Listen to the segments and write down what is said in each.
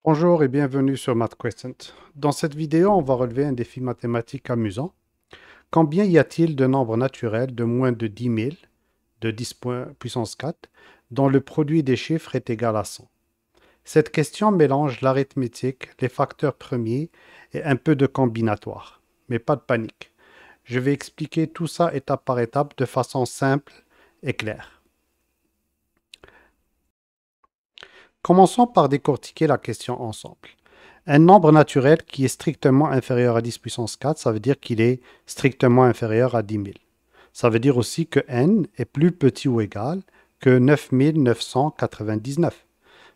Bonjour et bienvenue sur MathQuestions. Dans cette vidéo, on va relever un défi mathématique amusant. Combien y a-t-il de nombres naturels de moins de 10 000, de 10 puissance 4, dont le produit des chiffres est égal à 100? Cette question mélange l'arithmétique, les facteurs premiers et un peu de combinatoire. Mais pas de panique. Je vais expliquer tout ça étape par étape de façon simple et claire. Commençons par décortiquer la question ensemble. Un nombre naturel qui est strictement inférieur à 10 puissance 4, ça veut dire qu'il est strictement inférieur à 10 000. Ça veut dire aussi que n est plus petit ou égal que 9 999.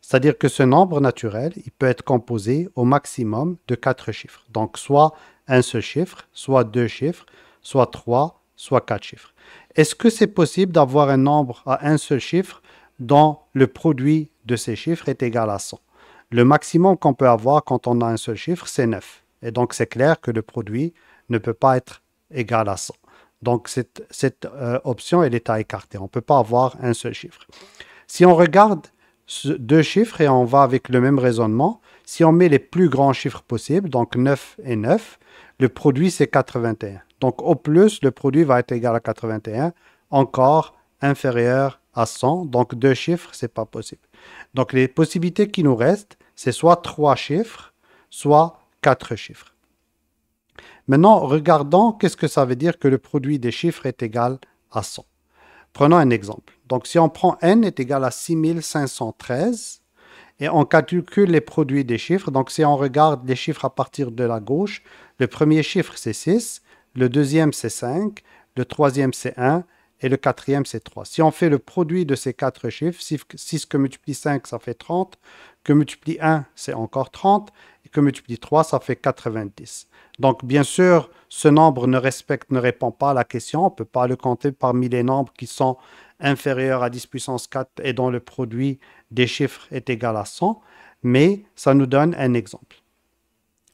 C'est-à-dire que ce nombre naturel, il peut être composé au maximum de 4 chiffres. Donc soit un seul chiffre, soit deux chiffres, soit 3, soit 4 chiffres. Est-ce que c'est possible d'avoir un nombre à un seul chiffre dont le produit de ces chiffres est égal à 100? Le maximum qu'on peut avoir quand on a un seul chiffre, c'est 9. Et donc, c'est clair que le produit ne peut pas être égal à 100. Donc, cette option, elle est à écarter. On ne peut pas avoir un seul chiffre. Si on regarde deux chiffres et on va avec le même raisonnement, si on met les plus grands chiffres possibles, donc 9 et 9, le produit, c'est 81. Donc, au plus, le produit va être égal à 81, encore inférieur à 100. Donc, deux chiffres, ce n'est pas possible. Donc, les possibilités qui nous restent, c'est soit 3 chiffres, soit 4 chiffres. Maintenant, regardons qu'est-ce que ça veut dire que le produit des chiffres est égal à 100. Prenons un exemple. Donc, si on prend n est égal à 6513 et on calcule les produits des chiffres, donc si on regarde les chiffres à partir de la gauche, le premier chiffre c'est 6, le deuxième c'est 5, le troisième c'est 1 et le quatrième c'est 3. Si on fait le produit de ces quatre chiffres, 6 que multiplie 5 ça fait 30, que multiplie 1 c'est encore 30, et que multiplie 3 ça fait 90. Donc bien sûr, ce nombre ne répond pas à la question, on ne peut pas le compter parmi les nombres qui sont inférieurs à 10 puissance 4 et dont le produit des chiffres est égal à 100, mais ça nous donne un exemple.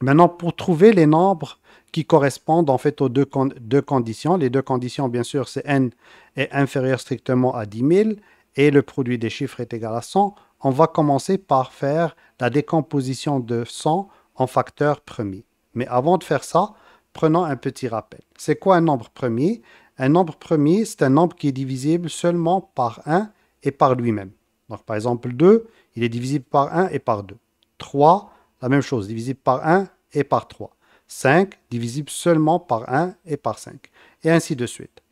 Maintenant, pour trouver les nombres qui correspondent en fait aux deux conditions, les deux conditions, bien sûr, c'est n est inférieur strictement à 10 000 et le produit des chiffres est égal à 100, on va commencer par faire la décomposition de 100 en facteurs premiers. Mais avant de faire ça, prenons un petit rappel. C'est quoi un nombre premier? Un nombre premier, c'est un nombre qui est divisible seulement par 1 et par lui-même. Donc, par exemple, 2, il est divisible par 1 et par 2. 3, la même chose, divisible par 1 et par 3. 5, divisible seulement par 1 et par 5. Et ainsi de suite.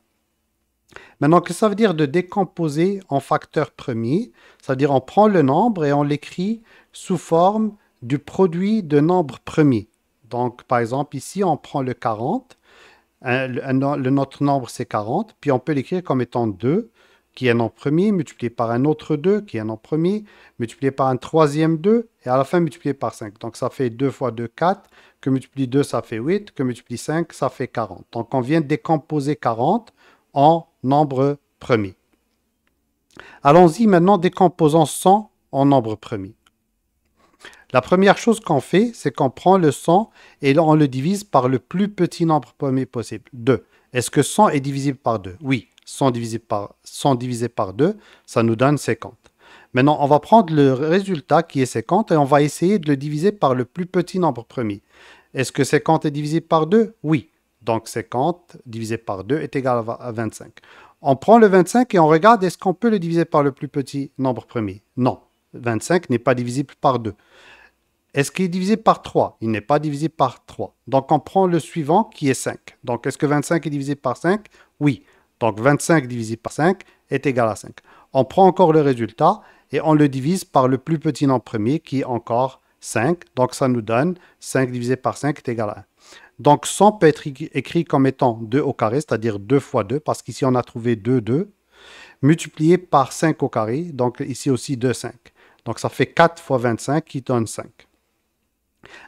Maintenant, qu'est-ce que ça veut dire de décomposer en facteurs premiers? C'est-à-dire on prend le nombre et on l'écrit sous forme du produit de nombres premiers. Donc, par exemple, ici, on prend le 40. Notre nombre, c'est 40. Puis on peut l'écrire comme étant 2, qui est un nombre premier, multiplié par un autre 2, qui est un nombre premier, multiplié par un troisième 2, et à la fin multiplié par 5. Donc ça fait 2 fois 2, 4. Que multiplie 2, ça fait 8. Que multiplie 5, ça fait 40. Donc on vient de décomposer 40 en nombre premier. Allons-y maintenant, décomposons 100 en nombre premier. La première chose qu'on fait, c'est qu'on prend le 100 et on le divise par le plus petit nombre premier possible, 2. Est-ce que 100 est divisible par 2? Oui, 100 divisé par 2, ça nous donne 50. Maintenant, on va prendre le résultat qui est 50 et on va essayer de le diviser par le plus petit nombre premier. Est-ce que 50 est divisible par 2? Oui. Donc 50 divisé par 2 est égal à 25. On prend le 25 et on regarde est-ce qu'on peut le diviser par le plus petit nombre premier? Non. 25 n'est pas divisible par 2. Est-ce qu'il est divisible par 3? Il n'est pas divisible par 3. Donc, on prend le suivant qui est 5. Donc, est-ce que 25 est divisible par 5? Oui. Donc, 25 divisé par 5 est égal à 5. On prend encore le résultat et on le divise par le plus petit nombre premier qui est encore 5. Donc, ça nous donne 5 divisé par 5 est égal à 1. Donc, 100 peut être écrit comme étant 2 au carré, c'est-à-dire 2 fois 2, parce qu'ici, on a trouvé 2, 2, multiplié par 5 au carré. Donc, ici aussi 2, 5. Donc, ça fait 4 fois 25 qui donne 5.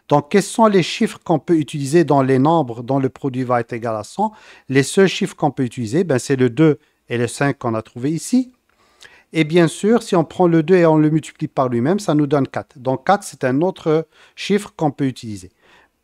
Donc, quels sont les chiffres qu'on peut utiliser dans les nombres dont le produit va être égal à 100? Les seuls chiffres qu'on peut utiliser, c'est le 2 et le 5 qu'on a trouvé ici. Et bien sûr, si on prend le 2 et on le multiplie par lui-même, ça nous donne 4. Donc, 4, c'est un autre chiffre qu'on peut utiliser.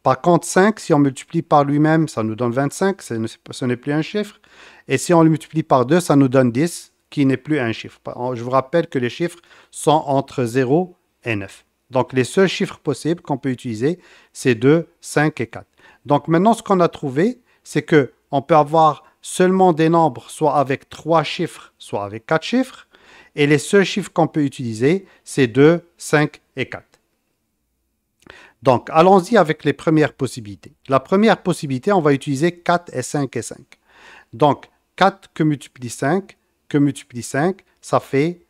Par contre, 5, si on multiplie par lui-même, ça nous donne 25, ce n'est plus un chiffre. Et si on le multiplie par 2, ça nous donne 10, qui n'est plus un chiffre. Je vous rappelle que les chiffres sont entre 0 et 9. Donc, les seuls chiffres possibles qu'on peut utiliser, c'est 2, 5 et 4. Donc, maintenant, ce qu'on a trouvé, c'est qu'on peut avoir seulement des nombres soit avec 3 chiffres, soit avec 4 chiffres. Et les seuls chiffres qu'on peut utiliser, c'est 2, 5 et 4. Donc, allons-y avec les premières possibilités. La première possibilité, on va utiliser 4 et 5 et 5. Donc, 4 que multiplie 5, ça fait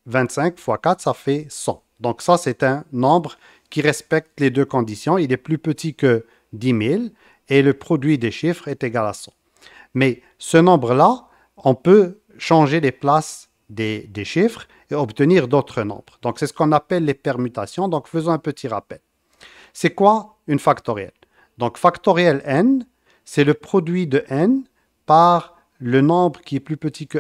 25 fois 4, ça fait 100. Donc ça, c'est un nombre qui respecte les deux conditions. Il est plus petit que 10 000 et le produit des chiffres est égal à 100. Mais ce nombre-là, on peut changer les places des chiffres et obtenir d'autres nombres. Donc c'est ce qu'on appelle les permutations. Donc faisons un petit rappel. C'est quoi une factorielle? Donc factorielle n, c'est le produit de n par le nombre qui est plus petit que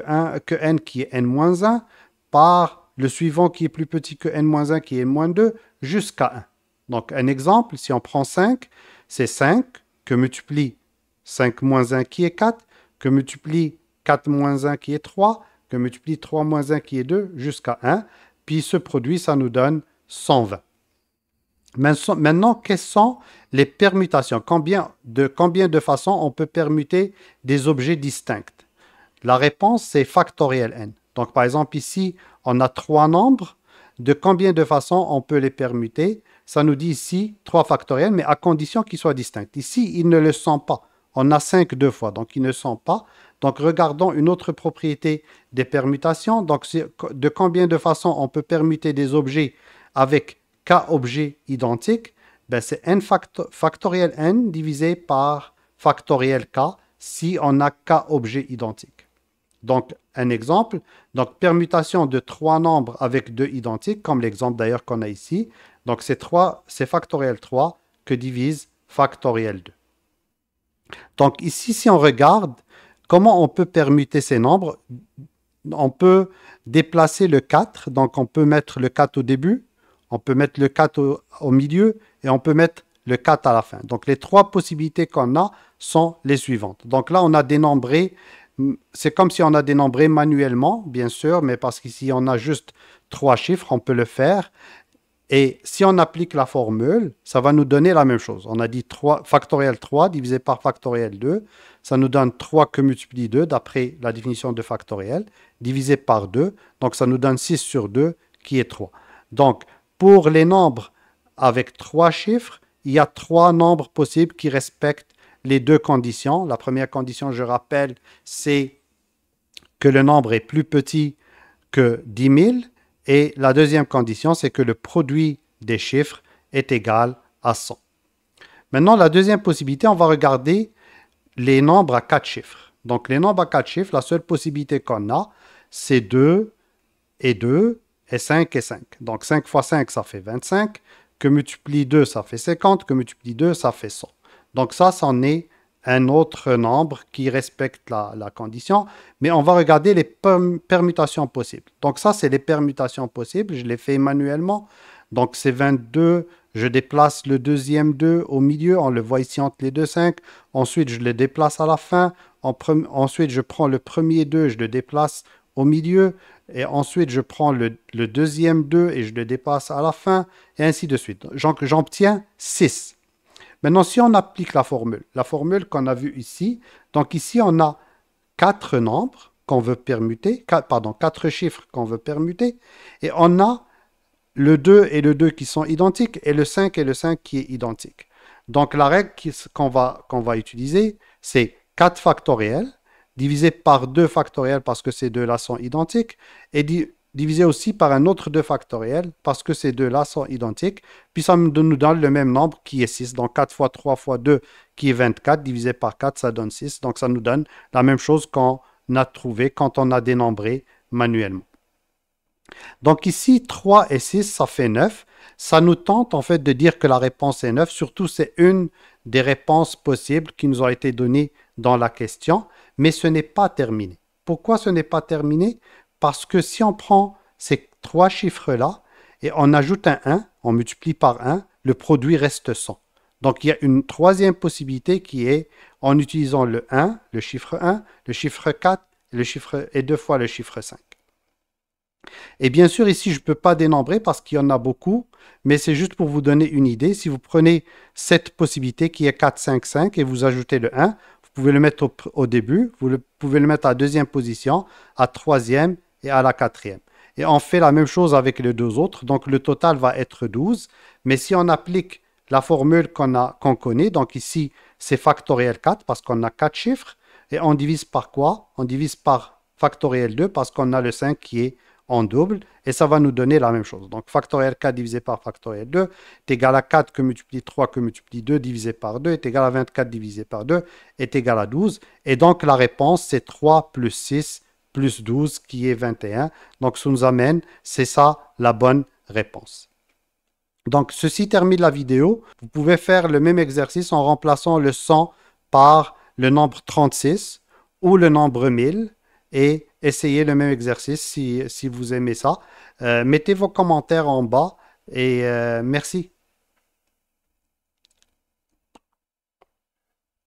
n qui est n-1 par le suivant qui est plus petit que n-1 qui est n-2 jusqu'à 1. Donc un exemple, si on prend 5, c'est 5 que multiplie 5 moins 1 qui est 4, que multiplie 4 moins 1 qui est 3, que multiplie 3 moins 1 qui est 2 jusqu'à 1. Puis ce produit, ça nous donne 120. Maintenant, quelles sont les permutations? Combien de façons on peut permuter des objets distincts? La réponse, c'est factoriel n. Donc, par exemple, ici, on a 3 nombres. De combien de façons on peut les permuter? Ça nous dit ici 3 factoriels, mais à condition qu'ils soient distincts. Ici, ils ne le sont pas. On a 5 deux fois, donc ils ne sont pas. Donc, regardons une autre propriété des permutations. Donc, de combien de façons on peut permuter des objets avec k objets identiques? Ben, c'est n factoriel n divisé par factoriel k si on a k objets identiques. Donc, un exemple, donc permutation de 3 nombres avec 2 identiques, comme l'exemple d'ailleurs qu'on a ici. Donc, c'est factoriel 3 que divise factoriel 2. Donc, ici, si on regarde comment on peut permuter ces nombres, on peut déplacer le 4. Donc, on peut mettre le 4 au début, on peut mettre le 4 au milieu et on peut mettre le 4 à la fin. Donc, les 3 possibilités qu'on a sont les suivantes. Donc, là, on a dénombré. C'est comme si on a dénombré manuellement, bien sûr, mais parce qu'ici, on a juste 3 chiffres, on peut le faire. Et si on applique la formule, ça va nous donner la même chose. On a dit factoriel 3 divisé par factoriel 2. Ça nous donne 3 que multiplie 2, d'après la définition de factoriel, divisé par 2. Donc, ça nous donne 6 sur 2, qui est 3. Donc, pour les nombres avec 3 chiffres, il y a 3 nombres possibles qui respectent les deux conditions. La première condition, je rappelle, c'est que le nombre est plus petit que 10 000. Et la deuxième condition, c'est que le produit des chiffres est égal à 100. Maintenant, la deuxième possibilité, on va regarder les nombres à 4 chiffres. Donc, les nombres à 4 chiffres, la seule possibilité qu'on a, c'est 2 et 2 et 5 et 5. Donc, 5 fois 5, ça fait 25. Que multiplie 2, ça fait 50. Que multiplie 2, ça fait 100. Donc ça, c'en est un autre nombre qui respecte la condition. Mais on va regarder les permutations possibles. Donc ça, c'est les permutations possibles. Je les fais manuellement. Donc c'est 22. Je déplace le deuxième 2 au milieu. On le voit ici entre les deux 5. Ensuite, je le déplace à la fin. Ensuite, je prends le premier 2. Je le déplace au milieu. Et ensuite, je prends le deuxième 2 et je le déplace à la fin. Et ainsi de suite. J'obtiens 6. Maintenant, si on applique la formule qu'on a vue ici, donc ici, on a 4 nombres qu'on veut permuter, 4 chiffres qu'on veut permuter, et on a le 2 et le 2 qui sont identiques, et le 5 et le 5 qui est identique. Donc, la règle qu'on va utiliser, c'est 4 factoriels, divisé par 2 factoriels parce que ces deux-là sont identiques, et divisé aussi par un autre 2 factoriel parce que ces deux-là sont identiques. Puis ça nous donne le même nombre qui est 6. Donc 4 fois 3 fois 2 qui est 24, divisé par 4, ça donne 6. Donc ça nous donne la même chose qu'on a trouvé quand on a dénombré manuellement. Donc ici, 3 et 6, ça fait 9. Ça nous tente en fait de dire que la réponse est 9. Surtout, c'est une des réponses possibles qui nous ont été données dans la question. Mais ce n'est pas terminé. Pourquoi ce n'est pas terminé? Parce que si on prend ces 3 chiffres-là et on ajoute un 1, on multiplie par 1, le produit reste 100. Donc, il y a une troisième possibilité qui est en utilisant le 1, le chiffre 1, le chiffre 4 et 2 fois le chiffre 5. Et bien sûr, ici, je ne peux pas dénombrer parce qu'il y en a beaucoup, mais c'est juste pour vous donner une idée. Si vous prenez cette possibilité qui est 4, 5, 5 et vous ajoutez le 1, vous pouvez le mettre au début, pouvez le mettre à la deuxième position, à troisième et à la quatrième. Et on fait la même chose avec les deux autres, donc le total va être 12. Mais si on applique la formule qu'on connaît, donc ici c'est factoriel 4 parce qu'on a 4 chiffres, et on divise par quoi? On divise par factoriel 2 parce qu'on a le 5 qui est en double, et ça va nous donner la même chose. Donc factoriel 4 divisé par factoriel 2 est égal à 4 que multiplie 3 que multiplie 2 divisé par 2 est égal à 24 divisé par 2 est égal à 12. Et donc la réponse c'est 3 plus 6 plus 12 qui est 21. Donc ça nous amène, c'est ça la bonne réponse. Donc ceci termine la vidéo. Vous pouvez faire le même exercice en remplaçant le 100 par le nombre 36 ou le nombre 1000 et essayez le même exercice si vous aimez ça. Mettez vos commentaires en bas et merci.